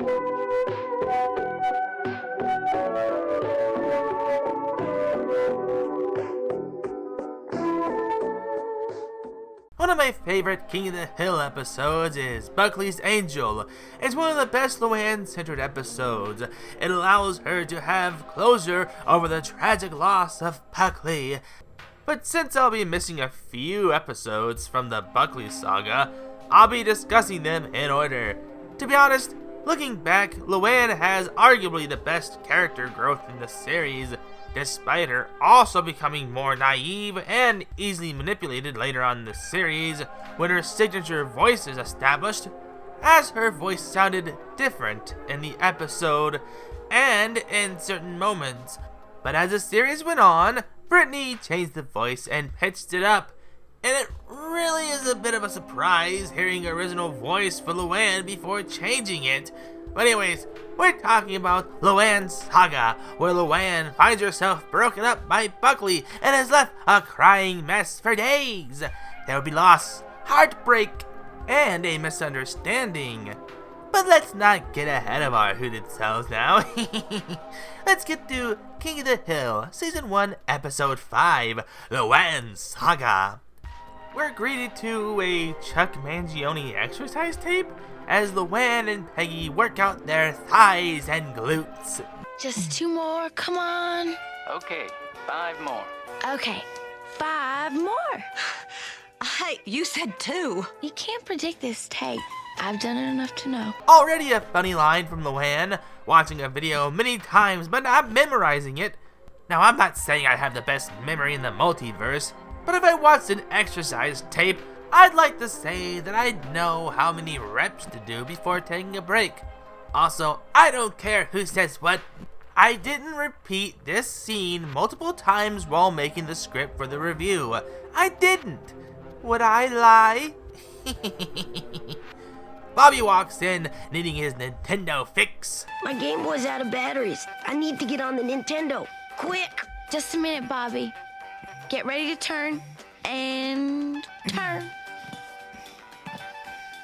One of my favorite King of the Hill episodes is Buckley's Angel. It's one of the best Luanne-centered episodes. It allows her to have closure over the tragic loss of Buckley. But since I'll be missing a few episodes from the Buckley saga, I'll be discussing them in order. To be honest, looking back, Luanne has arguably the best character growth in the series, despite her also becoming more naive and easily manipulated later on in the series when her signature voice is established, as her voice sounded different in the episode and in certain moments. But as the series went on, Brittany changed the voice and pitched it up, and it really is a bit of a surprise hearing her original voice for Luanne before changing it. But anyways, we're talking about Luanne's Saga, where Luanne finds herself broken up by Buckley and is left a crying mess for days. There will be loss, heartbreak, and a misunderstanding. But let's not get ahead of our hooted selves now. Let's get to King of the Hill, Season 1, Episode 5, Luanne's Saga. We're greeted to a Chuck Mangione exercise tape as Luanne and Peggy work out their thighs and glutes. Just 2 more, come on. Okay, 5 more. Okay, 5 more. Hey, you said 2. You can't predict this tape. I've done it enough to know. Already a funny line from Luanne, watching a video many times but not memorizing it. Now, I'm not saying I have the best memory in the multiverse, but if I watched an exercise tape, I'd like to say that I'd know how many reps to do before taking a break. Also, I don't care who says what. I didn't repeat this scene multiple times while making the script for the review. I didn't. Would I lie? Bobby walks in, needing his Nintendo fix. My Game Boy's out of batteries. I need to get on the Nintendo. Quick! Just a minute, Bobby. Get ready to turn, and turn.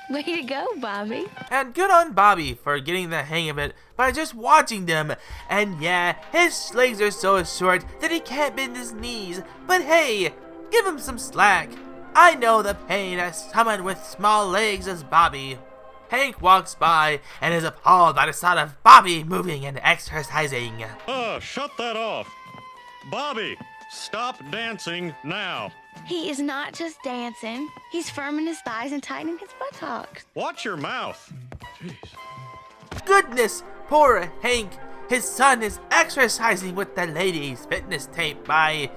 Way to go, Bobby. And good on Bobby for getting the hang of it by just watching them. And yeah, his legs are so short that he can't bend his knees. But hey, give him some slack. I know the pain as someone with small legs as Bobby. Hank walks by and is appalled by the sight of Bobby moving and exercising. Shut that off. Bobby, stop dancing now. He is not just dancing. He's firming his thighs and tightening his buttocks. Watch your mouth. Jeez. Goodness, poor Hank. His son is exercising with the ladies' fitness tape by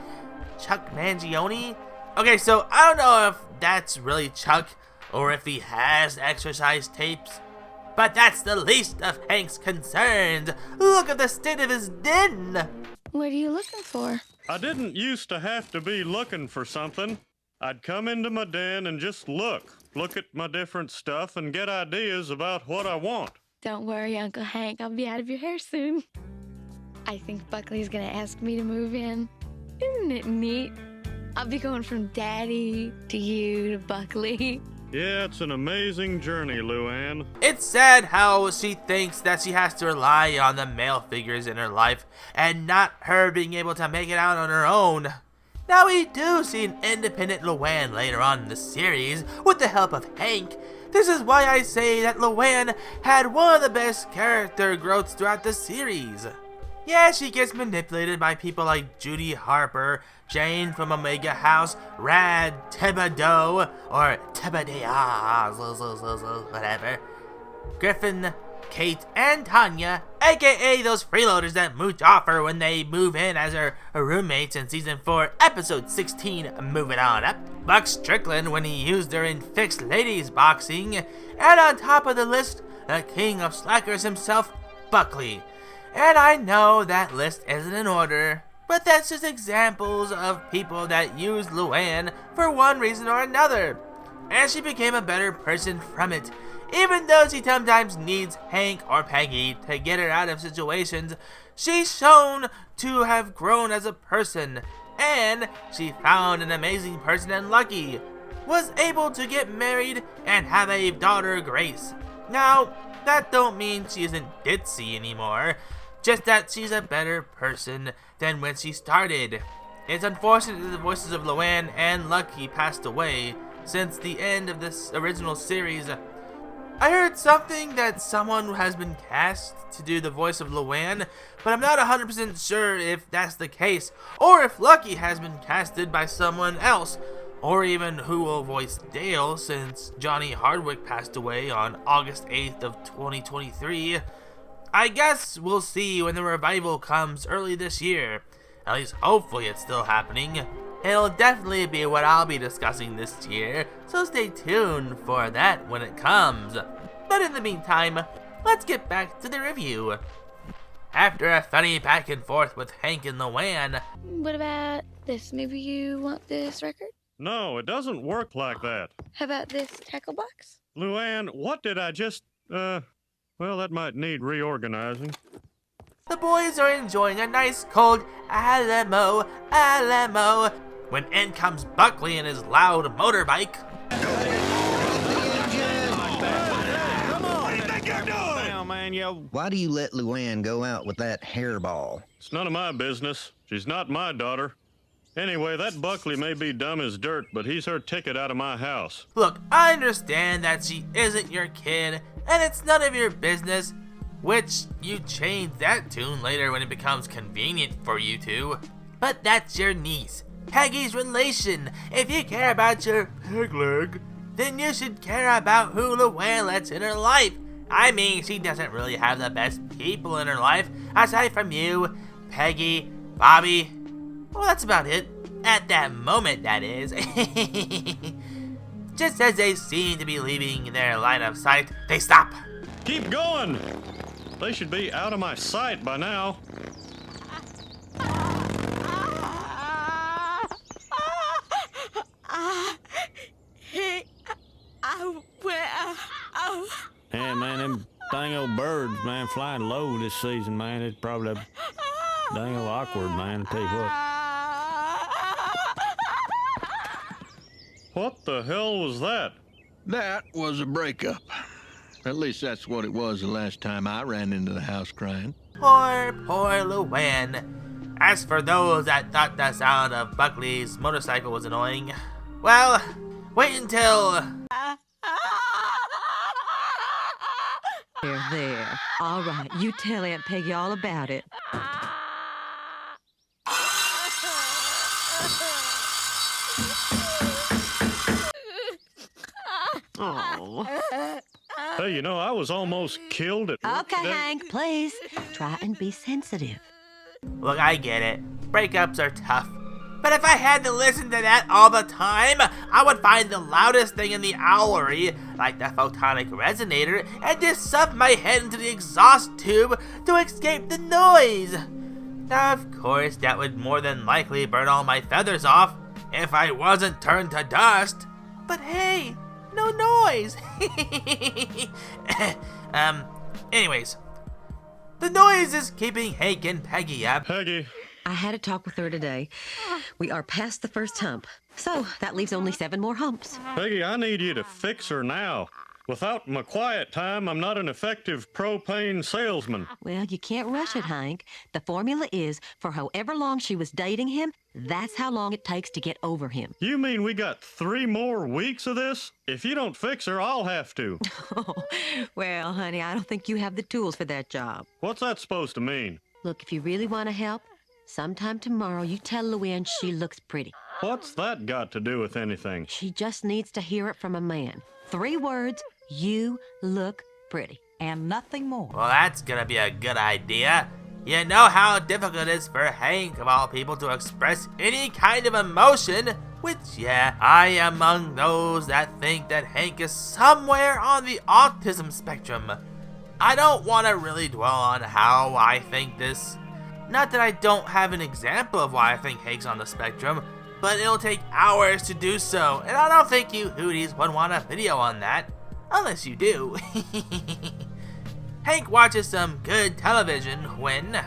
Chuck Mangione. Okay, so I don't know if that's really Chuck or if he has exercise tapes, but that's the least of Hank's concerns. Look at the state of his den. What are you looking for? I didn't used to have to be looking for something. I'd come into my den and just look at my different stuff and get ideas about what I want. Don't worry, Uncle Hank. I'll be out of your hair soon. I think Buckley's gonna ask me to move in. Isn't it neat? I'll be going from Daddy to you to Buckley. Yeah, it's an amazing journey, Luanne. It's sad how she thinks that she has to rely on the male figures in her life and not her being able to make it out on her own. Now we do see an independent Luanne later on in the series with the help of Hank. This is why I say that Luanne had one of the best character growths throughout the series. Yeah, she gets manipulated by people like Judy Harper, Jane from Omega House, Rad Thibodeau, or Thibodeau, whatever, Griffin, Kate, and Tanya, aka those freeloaders that Mooch offer when they move in as her roommates in Season 4, Episode 16, Moving On Up, Buck Strickland when he used her in Fixed Ladies Boxing, and on top of the list, the king of slackers himself, Buckley. And I know that list isn't in order, but that's just examples of people that used Luanne for one reason or another. And she became a better person from it. Even though she sometimes needs Hank or Peggy to get her out of situations, she's shown to have grown as a person. And she found an amazing person in Lucky, was able to get married and have a daughter, Grace. Now, That don't mean she isn't ditzy anymore, just that she's a better person than when she started. It's unfortunate that the voices of Luanne and Lucky passed away since the end of this original series. I heard something that someone has been cast to do the voice of Luanne, but I'm not 100% sure if that's the case, or if Lucky has been casted by someone else, or even who will voice Dale since Johnny Hardwick passed away on August 8th of 2023. I guess we'll see when the revival comes early this year. At least hopefully it's still happening. It'll definitely be what I'll be discussing this year, so stay tuned for that when it comes. But in the meantime, let's get back to the review. After a funny back and forth with Hank and Luanne... What about this? Maybe you want this record? No, it doesn't work like that. How about this tackle box? Luanne, what did I just, well, that might need reorganizing. The boys are enjoying a nice cold Alamo, Alamo, when in comes Buckley in his loud motorbike. Why do you let Luanne go out with that hairball? It's none of my business. She's not my daughter. Anyway, that Buckley may be dumb as dirt, but he's her ticket out of my house. Look, I understand that she isn't your kid, and it's none of your business, which you change that tune later when it becomes convenient for you to. But that's your niece, Peggy's relation. If you care about your peg leg, then you should care about who Luanne lets in her life. I mean, she doesn't really have the best people in her life, aside from you, Peggy, Bobby. Well, that's about it. At that moment, that is. Just as they seem to be leaving their line of sight, they stop. Keep going! They should be out of my sight by now. Yeah, man, them dang old birds, man, flying low this season, man. It's probably dang old awkward, man, I tell you what. What the hell was that? That was a breakup. At least that's what it was the last time I ran into the house crying. Poor Luanne. As for those that thought the sound of Buckley's motorcycle was annoying, well, wait until... There. All right, you tell Aunt Peggy all about it. Oh. Hey, you know, I was almost killed at work Okay, today. Hank, please. Try and be sensitive. Look, I get it. Breakups are tough. But if I had to listen to that all the time, I would find the loudest thing in the owlery, like the photonic resonator, and just stuff my head into the exhaust tube to escape the noise. Of course, that would more than likely burn all my feathers off if I wasn't turned to dust. But hey, no noise. Anyways, the noise is keeping Hank and Peggy up. Peggy. I had a talk with her today. We are past the first hump, so that leaves only 7 more humps. Peggy, I need you to fix her now. Without my quiet time, I'm not an effective propane salesman. Well, you can't rush it, Hank. The formula is, for however long she was dating him, that's how long it takes to get over him. You mean we got 3 more weeks of this? If you don't fix her, I'll have to. Well, honey, I don't think you have the tools for that job. What's that supposed to mean? Look, if you really want to help, sometime tomorrow you tell Luanne she looks pretty. What's that got to do with anything? She just needs to hear it from a man. 3 words, you look pretty. And nothing more. Well, that's gonna be a good idea. You know how difficult it is for Hank, of all people, to express any kind of emotion, which, yeah, I am among those that think that Hank is somewhere on the autism spectrum. I don't want to really dwell on how I think this. Not that I don't have an example of why I think Hank's on the spectrum, but it'll take hours to do so, and I don't think you hooties would want a video on that. Unless you do. Hank watches some good television when...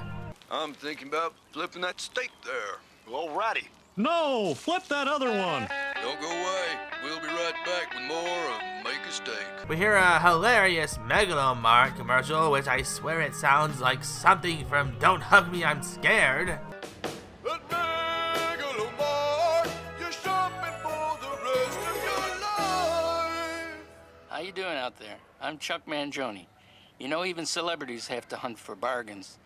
I'm thinking about flipping that steak there. Alrighty. No, flip that other one. Don't go away. We'll be right back with more of Make a Steak. We hear a hilarious Megalomart commercial, which I swear it sounds like something from Don't Hug Me, I'm Scared. At Megalomart, you're shopping for the rest of your life. How you doing out there? I'm Chuck Mangione. You know, even celebrities have to hunt for bargains.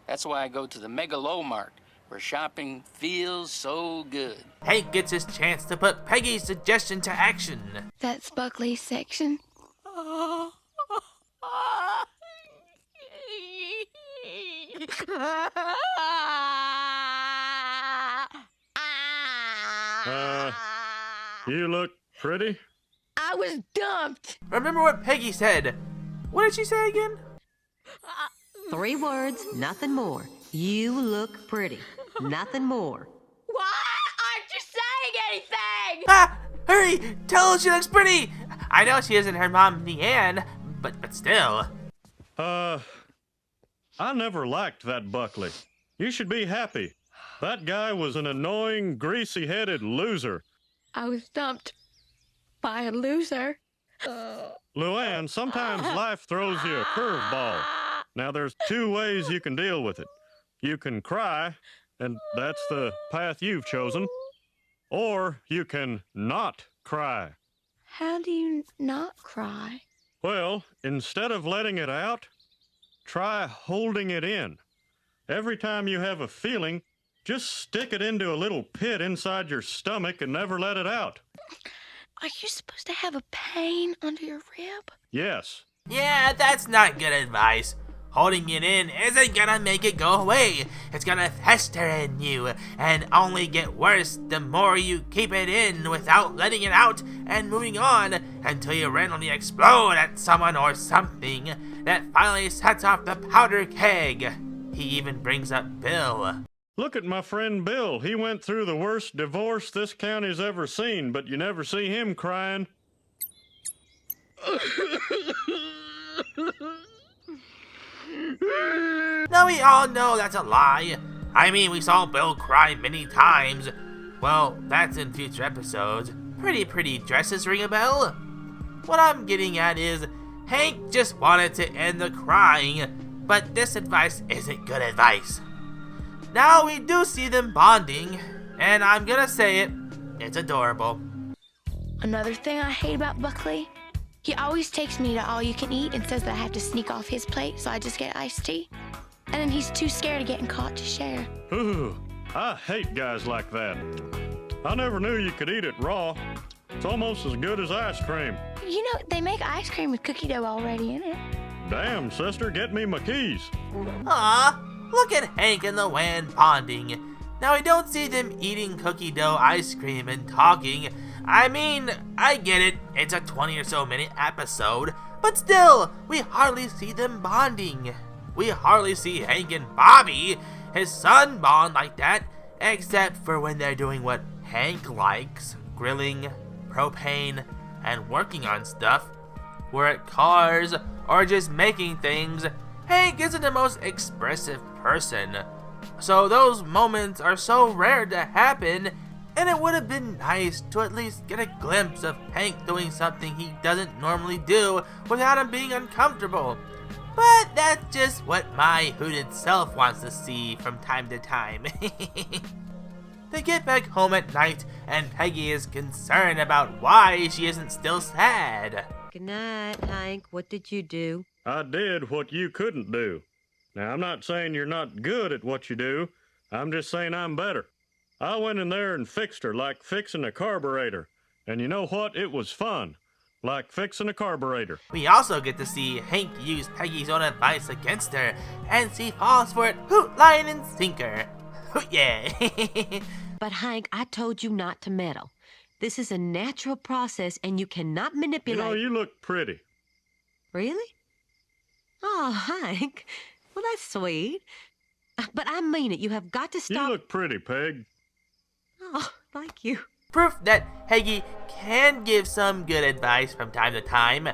That's why I go to the Megalomart, where shopping feels so good. Hank gets his chance to put Peggy's suggestion to action. That's Buckley's section. You look pretty. I was dumped. Remember what Peggy said. What did she say again? 3 words, nothing more. You look pretty. Nothing more. Why aren't you saying anything? Ah! Hurry! Tell her she looks pretty! I know she isn't her mom, Leanne, but still. I never liked that Buckley. You should be happy. That guy was an annoying, greasy-headed loser. I was dumped by a loser. Luanne, sometimes life throws you a curveball. Now, there's 2 ways you can deal with it. You can cry, and that's the path you've chosen. Or you can not cry. How do you not cry? Well, instead of letting it out, try holding it in. Every time you have a feeling, just stick it into a little pit inside your stomach and never let it out. Are you supposed to have a pain under your rib? Yes. Yeah, that's not good advice. Holding it in isn't gonna make it go away. It's gonna fester in you and only get worse the more you keep it in without letting it out and moving on until you randomly explode at someone or something that finally sets off the powder keg. He even brings up Bill. Look at my friend Bill. He went through the worst divorce this county's ever seen, but you never see him crying. Now we all know that's a lie. I mean, we saw Bill cry many times. Well, that's in future episodes. Pretty dresses ring a bell? What I'm getting at is, Hank just wanted to end the crying, but this advice isn't good advice. Now we do see them bonding, and I'm gonna say it, it's adorable. Another thing I hate about Buckley, he always takes me to all you can eat and says that I have to sneak off his plate, so I just get iced tea. And then he's too scared of getting caught to share. Ooh, I hate guys like that. I never knew you could eat it raw. It's almost as good as ice cream. You know, they make ice cream with cookie dough already in it. Damn, sister, get me my keys. Aw, look at Hank and Luanne bonding. Now we don't see them eating cookie dough ice cream and talking. I mean, I get it, it's a 20 or so minute episode, but still, we hardly see them bonding. We hardly see Hank and Bobby, his son, bond like that, except for when they're doing what Hank likes, grilling, propane, and working on stuff. We're at cars, or just making things. Hank isn't the most expressive person, so those moments are so rare to happen, and it would have been nice to at least get a glimpse of Hank doing something he doesn't normally do without him being uncomfortable. But that's just what my hooted self wants to see from time to time. They get back home at night, and Peggy is concerned about why she isn't still sad. Good night, Hank. What did you do? I did what you couldn't do. Now, I'm not saying you're not good at what you do. I'm just saying I'm better. I went in there and fixed her like fixing a carburetor. And you know what? It was fun. Like fixing a carburetor. We also get to see Hank use Peggy's own advice against her, and she falls for it hoot, line, and sinker. Hoot, yeah. But Hank, I told you not to meddle. This is a natural process, and you cannot manipulate... You know, you look pretty. Really? Oh, Hank. Well, that's sweet. But I mean it. You have got to stop... You look pretty, Peg. Oh, thank you. Proof that Peggy can give some good advice from time to time.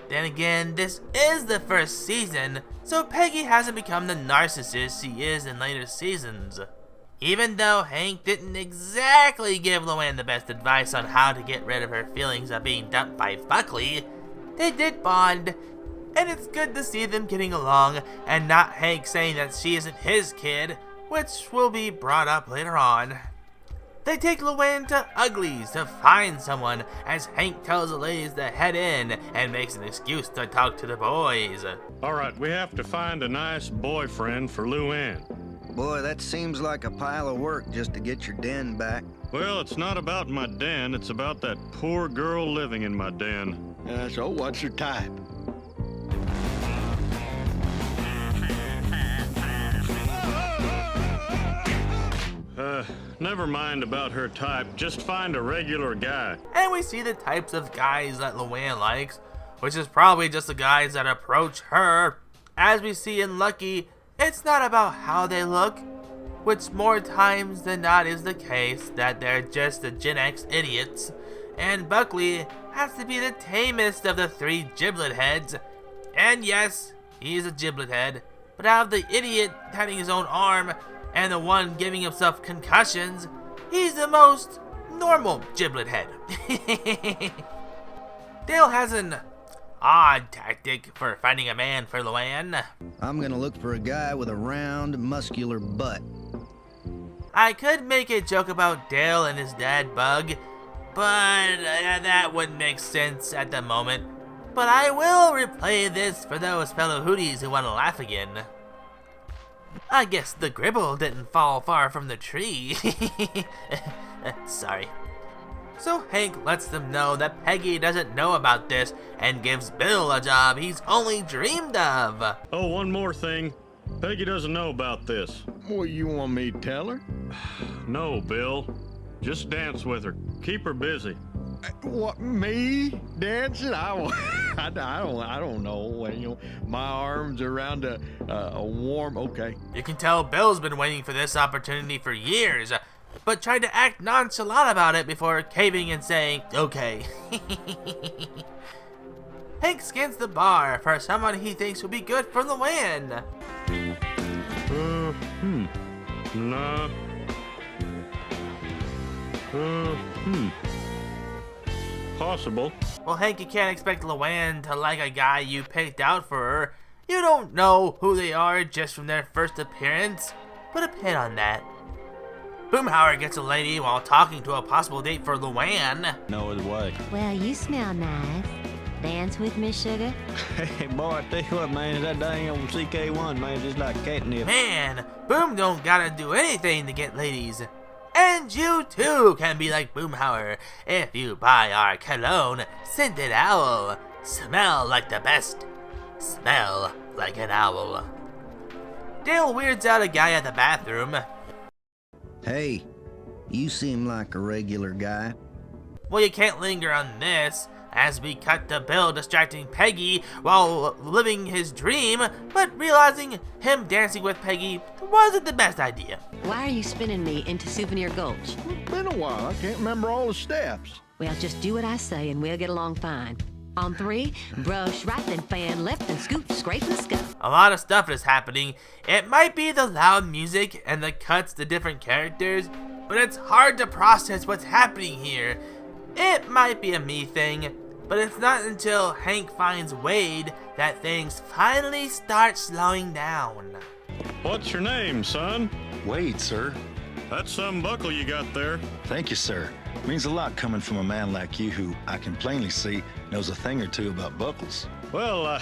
Then again, this is the first season, so Peggy hasn't become the narcissist she is in later seasons. Even though Hank didn't exactly give Luanne the best advice on how to get rid of her feelings of being dumped by Buckley, they did bond, and it's good to see them getting along and not Hank saying that she isn't his kid, which will be brought up later on. They take Luanne to Ugly's to find someone as Hank tells the ladies to head in and makes an excuse to talk to the boys. All right, we have to find a nice boyfriend for Luanne. Boy, that seems like a pile of work just to get your den back. Well, it's not about my den, it's about that poor girl living in my den. So what's her type? Never mind about her type, just find a regular guy. And we see the types of guys that Luanne likes, which is probably just the guys that approach her. As we see in Lucky, it's not about how they look, which more times than not is the case, that they're just the Gen X idiots. And Buckley has to be the tamest of the three giblet heads. And yes, he's a giblet head, but out of the idiot having his own arm and the one giving himself concussions, he's the most normal giblet head. Dale has an odd tactic for finding a man for Luanne. I'm gonna look for a guy with a round, muscular butt. I could make a joke about Dale and his dad Bug, but that wouldn't make sense at the moment. But I will replay this for those fellow Hooties who want to laugh again. I guess the gribble didn't fall far from the tree. Sorry. So Hank lets them know that Peggy doesn't know about this and gives Bill a job he's only dreamed of. Oh, one more thing. Peggy doesn't know about this. Well, you want me to tell her? No, Bill. Just dance with her. Keep her busy. What, me dancing? I don't know. You know, my arms around a warm. Okay. You can tell Bill's been waiting for this opportunity for years, but tried to act nonchalant about it before caving and saying, okay. Hank scans the bar for someone he thinks would be good for Luanne. Nah. Possible. Well, Hank, you can't expect Luanne to like a guy you picked out for her. You don't know who they are just from their first appearance. Put a pin on that. Boomhauer gets a lady while talking to a possible date for Luanne. No other way. Well, you smell nice. Dance with me, sugar? Hey, boy, I tell you what, man, that dang old CK1, man, just like catnip. Man, Boom don't gotta do anything to get ladies. And you too can be like Boomhauer if you buy our cologne, Scented Owl. Smell like the best. Smell like an owl. Dale weirds out a guy at the bathroom. Hey, you seem like a regular guy. Well, you can't linger on this, as we cut to Bill distracting Peggy while living his dream, but realizing him dancing with Peggy wasn't the best idea. Why are you spinning me into Souvenir Gulch? It's been a while. I can't remember all the steps. Well, just do what I say and we'll get along fine. On 3, brush right, then fan left, and scoop, scrape, and scuff. A lot of stuff is happening. It might be the loud music and the cuts to different characters, but it's hard to process what's happening here. It might be a me thing, but it's not until Hank finds Wade that things finally start slowing down. What's your name, son? Wade, sir. That's some buckle you got there. Thank you, sir. It means a lot coming from a man like you who I can plainly see knows a thing or two about buckles. Well,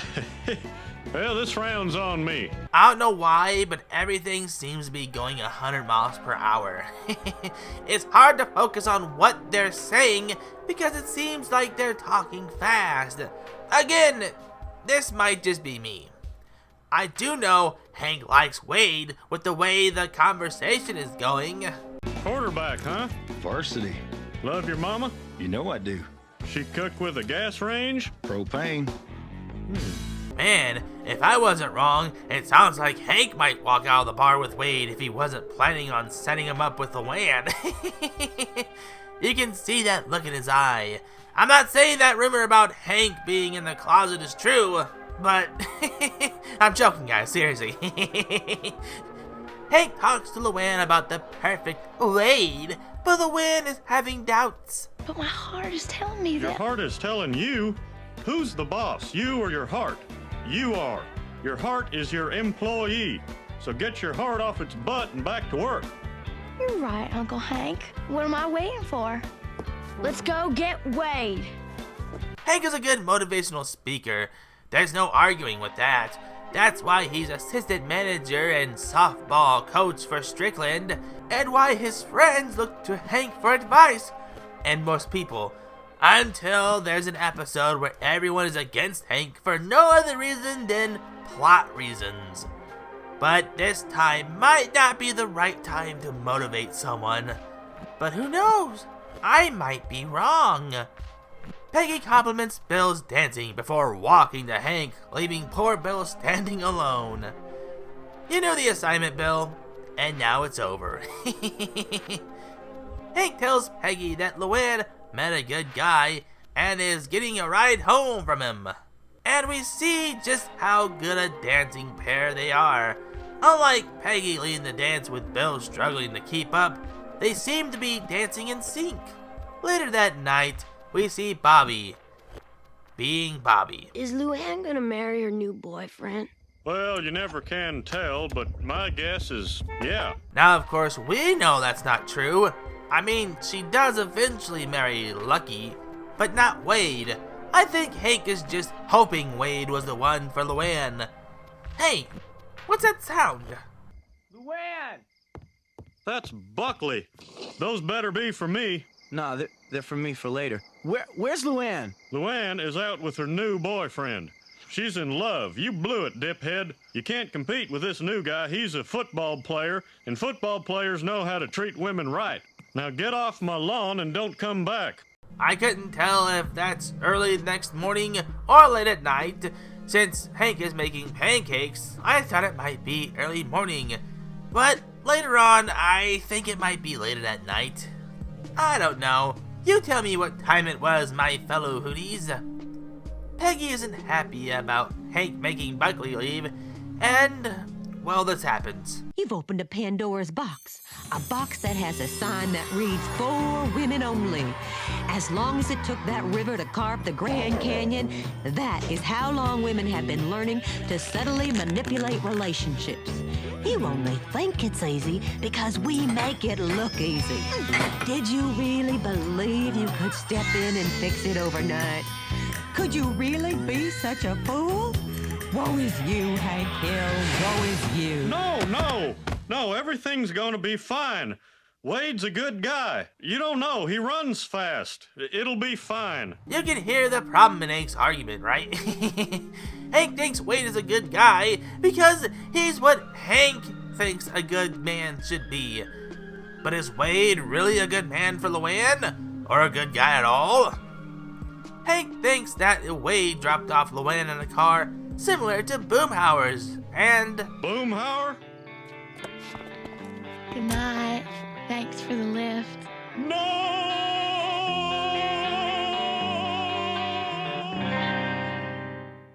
well, this round's on me. I don't know why, but everything seems to be going 100 miles per hour. It's hard to focus on what they're saying because it seems like they're talking fast. Again, this might just be me. I do know Hank likes Wade with the way the conversation is going. Quarterback, huh? Varsity. Love your mama? You know I do. She cook with a gas range? Propane. Man, if I wasn't wrong, it sounds like Hank might walk out of the bar with Wade if he wasn't planning on setting him up with Luanne. You can see that look in his eye. I'm not saying that rumor about Hank being in the closet is true, but I'm joking, guys, seriously. Hank talks to Luanne about the perfect Wade, but Luanne is having doubts. But my heart is telling me that. Your heart is telling you? Who's the boss, you or your heart? You are. Your heart is your employee. So get your heart off its butt and back to work. You're right, Uncle Hank. What am I waiting for? Let's go get Wade. Hank is a good motivational speaker. There's no arguing with that. That's why he's assistant manager and softball coach for Strickland, and why his friends look to Hank for advice, and most people, until there's an episode where everyone is against Hank for no other reason than plot reasons. But this time might not be the right time to motivate someone. But who knows? I might be wrong. Peggy compliments Bill's dancing before walking to Hank, leaving poor Bill standing alone. You knew the assignment, Bill, and now it's over. Hank tells Peggy that Luanne met a good guy and is getting a ride home from him. And we see just how good a dancing pair they are. Unlike Peggy leading the dance with Bill struggling to keep up, they seem to be dancing in sync. Later that night, we see Bobby being Bobby. Is Luanne gonna marry her new boyfriend? Well, you never can tell, but my guess is yeah. Now, of course, we know that's not true. I mean, she does eventually marry Lucky, but not Wade. I think Hank is just hoping Wade was the one for Luanne. Hey, what's that sound? Luanne! That's Buckley. Those better be for me. No, they're for me for later. Where's Luanne? Luanne is out with her new boyfriend. She's in love. You blew it, diphead. You can't compete with this new guy. He's a football player, and football players know how to treat women right. Now get off my lawn and don't come back. I couldn't tell if that's early next morning or late at night. Since Hank is making pancakes, I thought it might be early morning. But later on, I think it might be later at night. I don't know. You tell me what time it was, my fellow Hooties. Peggy isn't happy about Hank making Buckley leave, and, well, this happens. You've opened a Pandora's box. A box that has a sign that reads, "For women only." As long as it took that river to carve the Grand Canyon, that is how long women have been learning to subtly manipulate relationships. You only think it's easy because we make it look easy. Did you really believe you could step in and fix it overnight? Could you really be such a fool? Woe is you, Hank Hill. Woe is you. No, everything's gonna be fine. Wade's a good guy. You don't know, he runs fast. It'll be fine. You can hear the problem in Hank's argument, right? Hank thinks Wade is a good guy because he's what Hank thinks a good man should be. But is Wade really a good man for Luanne? Or a good guy at all? Hank thinks that Wade dropped off Luanne in a car similar to Boomhauer's, and... Boomhauer? Good night. Thanks for the lift. No!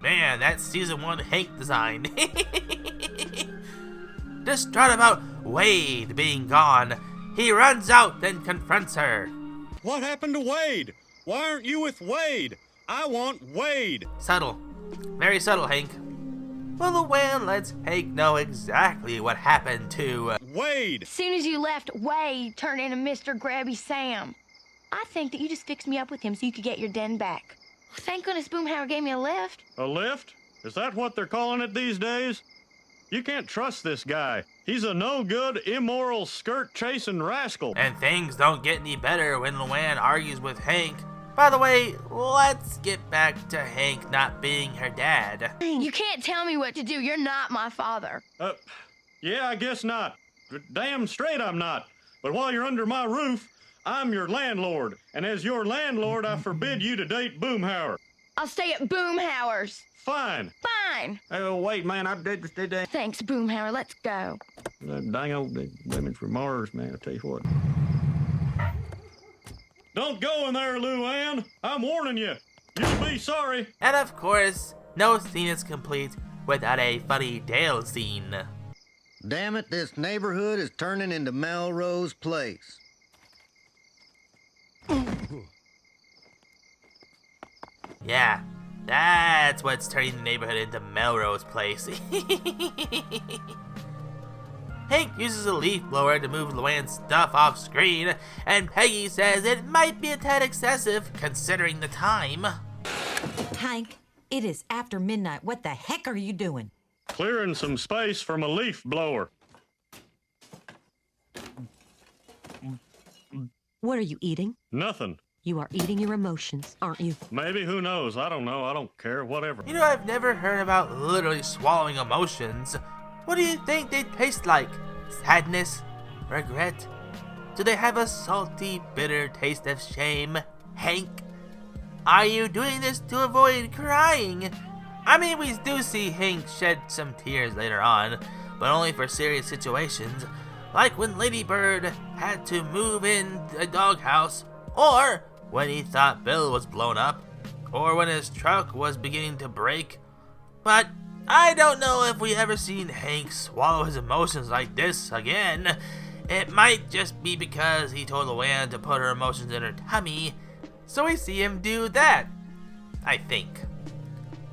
Man, that's season 1 Hank design. Distraught about Wade being gone, he runs out and confronts her. What happened to Wade? Why aren't you with Wade? I want Wade. Subtle. Very subtle, Hank. Well, Luanne lets Hank know exactly what happened to Wade. As soon as you left, Wade turned into Mr. Grabby Sam. I think that you just fixed me up with him so you could get your den back. Thank goodness Boomhauer gave me a lift. A lift? Is that what they're calling it these days? You can't trust this guy. He's a no-good, immoral, skirt-chasing rascal. And things don't get any better when Luanne argues with Hank. By the way, let's get back to Hank not being her dad. You can't tell me what to do. You're not my father. Yeah, I guess not. Damn straight I'm not. But while you're under my roof, I'm your landlord. And as your landlord, I forbid you to date Boomhauer. I'll stay at Boomhauer's. Fine. Fine. Oh, wait, man, I did. Thanks, Boomhauer. Let's go. Dang old women from Mars, man, I tell you what. Don't go in there, Luanne. I'm warning you. You'll be sorry. And of course, no scene is complete without a funny Dale scene. Damn it, this neighborhood is turning into Melrose Place. Yeah, that's what's turning the neighborhood into Melrose Place. Hank uses a leaf blower to move Luanne's stuff off screen, and Peggy says it might be a tad excessive considering the time. Hank, it is after midnight. What the heck are you doing? Clearing some space from a leaf blower. What are you eating? Nothing. You are eating your emotions, aren't you? Maybe, who knows? I don't know. I don't care. Whatever. You know, I've never heard about literally swallowing emotions. What do you think they taste like? Sadness? Regret? Do they have a salty, bitter taste of shame? Hank? Are you doing this to avoid crying? I mean, we do see Hank shed some tears later on, but only for serious situations, like when Lady Bird had to move in a doghouse, or when he thought Bill was blown up, or when his truck was beginning to break. But I don't know if we ever seen Hank swallow his emotions like this again. It might just be because he told Luanne to put her emotions in her tummy, so we see him do that, I think.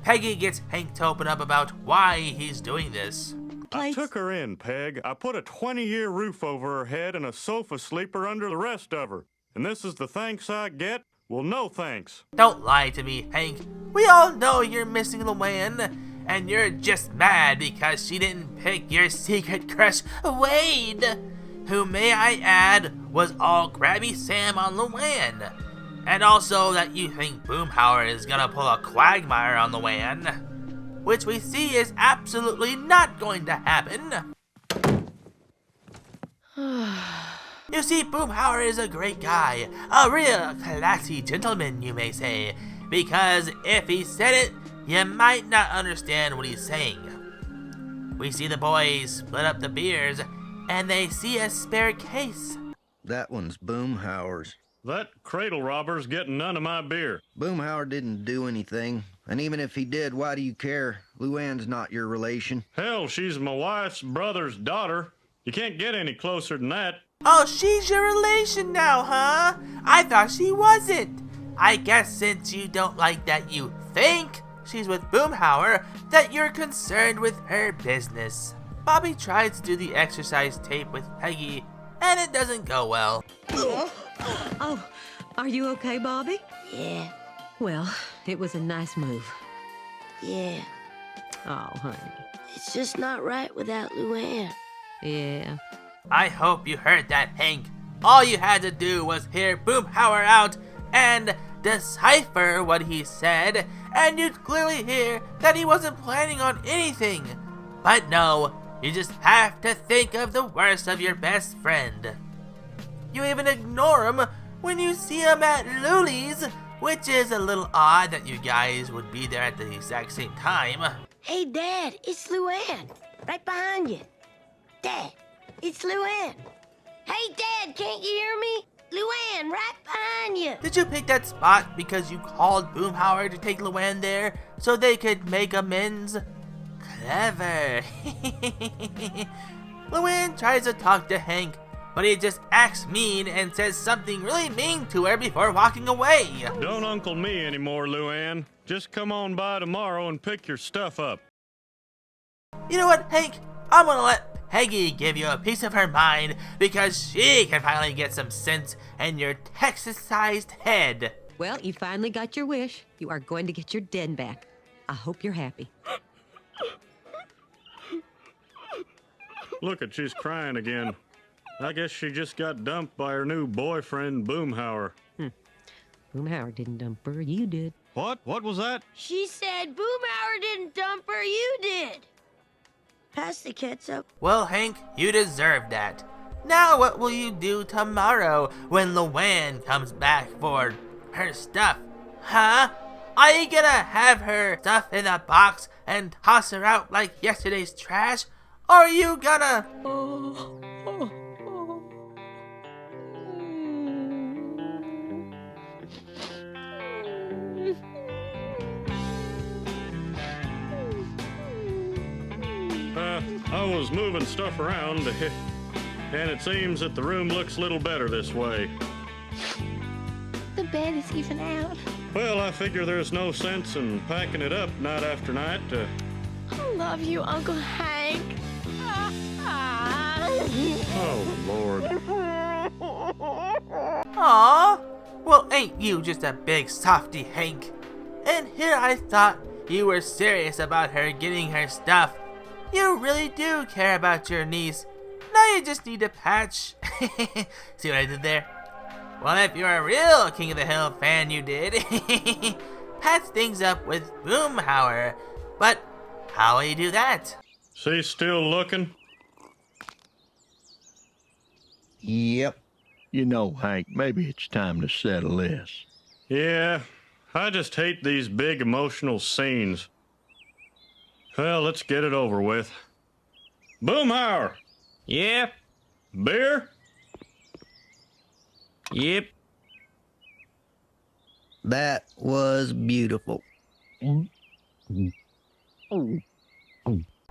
Peggy gets Hank to open up about why he's doing this. I took her in, Peg. I put a 20-year roof over her head and a sofa sleeper under the rest of her. And this is the thanks I get? Well, no thanks. Don't lie to me, Hank. We all know you're missing Luanne, and you're just mad because she didn't pick your secret crush, Wade, who, may I add, was all grabby Sam on Luanne. And also that you think Boomhauer is gonna pull a quagmire on Luanne, which we see is absolutely not going to happen. You see, Boomhauer is a great guy, a real classy gentleman, you may say, because if he said it, you might not understand what he's saying. We see the boys split up the beers, and they see a spare case. That one's Boomhauer's. That cradle robber's getting none of my beer. Boomhauer didn't do anything, and even if he did, why do you care? Luanne's not your relation. Hell, she's my wife's brother's daughter. You can't get any closer than that. Oh, she's your relation now, huh? I thought she wasn't. I guess since you don't like that you think she's with Boomhauer, that you're concerned with her business. Bobby tries to do the exercise tape with Peggy, and it doesn't go well. Oh, are you okay, Bobby? Yeah. Well, it was a nice move. Yeah. Oh, honey. It's just not right without Luanne. Yeah. I hope you heard that, Hank. All you had to do was hear Boomhauer out and decipher what he said, and you'd clearly hear that he wasn't planning on anything. But no, you just have to think of the worst of your best friend. You even ignore him when you see him at Luli's, which is a little odd that you guys would be there at the exact same time. Hey, Dad, it's Luanne. Right behind you. Dad, it's Luanne. Hey, Dad, can't you hear me? Luanne, right behind you. Did you pick that spot because you called Boomhauer to take Luanne there so they could make amends? Clever. Luanne tries to talk to Hank, but he just acts mean and says something really mean to her before walking away. Don't uncle me anymore, Luanne. Just come on by tomorrow and pick your stuff up. You know what, Hank? I'm gonna let Peggy give you a piece of her mind because she can finally get some sense in your Texas-sized head. Well, you finally got your wish. You are going to get your den back. I hope you're happy. Look at, she's crying again. I guess she just got dumped by her new boyfriend, Boomhauer. Boomhauer didn't dump her, you did. What? What was that? She said Boomhauer didn't dump her, you did. Pass the ketchup. Well, Hank, you deserve that. Now what will you do tomorrow when Luanne comes back for her stuff? Huh? Are you gonna have her stuff in a box and toss her out like yesterday's trash? Or are you gonna... I was moving stuff around, and it seems that the room looks a little better this way. The bed is even out. Well, I figure there's no sense in packing it up night after night. I love you, Uncle Hank. Oh, Lord. Aw, well, ain't you just a big softy, Hank? And here I thought you were serious about her getting her stuff. You really do care about your niece. Now you just need a patch. See what I did there? Well, if you're a real King of the Hill fan, you did. Patch things up with Boomhauer. But how will you do that? She's still looking? Yep. You know, Hank, maybe it's time to settle this. Yeah, I just hate these big emotional scenes. Well, let's get it over with. Boomhauer! Yep. Beer? Yep. That was beautiful.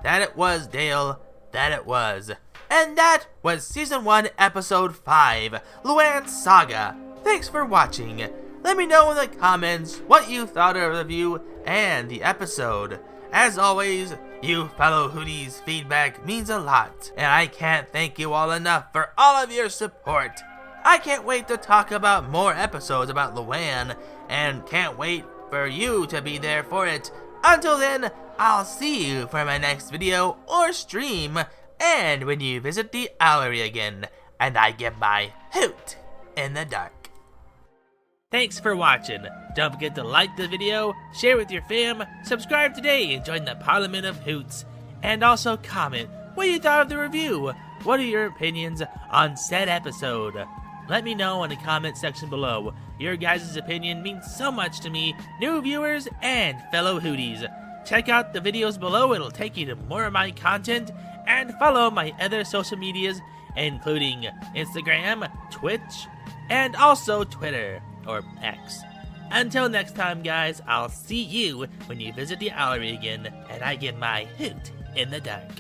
That it was, Dale. That it was. And that was Season 1, Episode 5, Luanne's Saga. Thanks for watching. Let me know in the comments what you thought of the review and the episode. As always, you fellow Hooties' feedback means a lot, and I can't thank you all enough for all of your support. I can't wait to talk about more episodes about Luanne, and can't wait for you to be there for it. Until then, I'll see you for my next video or stream, and when you visit the Owlery again, and I give my hoot in the dark. Thanks for watching. Don't forget to like the video, share with your fam, subscribe today and join the Parliament of Hoots. And also comment what you thought of the review. What are your opinions on said episode? Let me know in the comment section below. Your guys' opinion means so much to me, new viewers, and fellow Hooties. Check out the videos below, it'll take you to more of my content, and follow my other social medias, including Instagram, Twitch, and also Twitter, or X. Until next time, guys, I'll see you when you visit the Owlery again, and I get my hoot in the dark.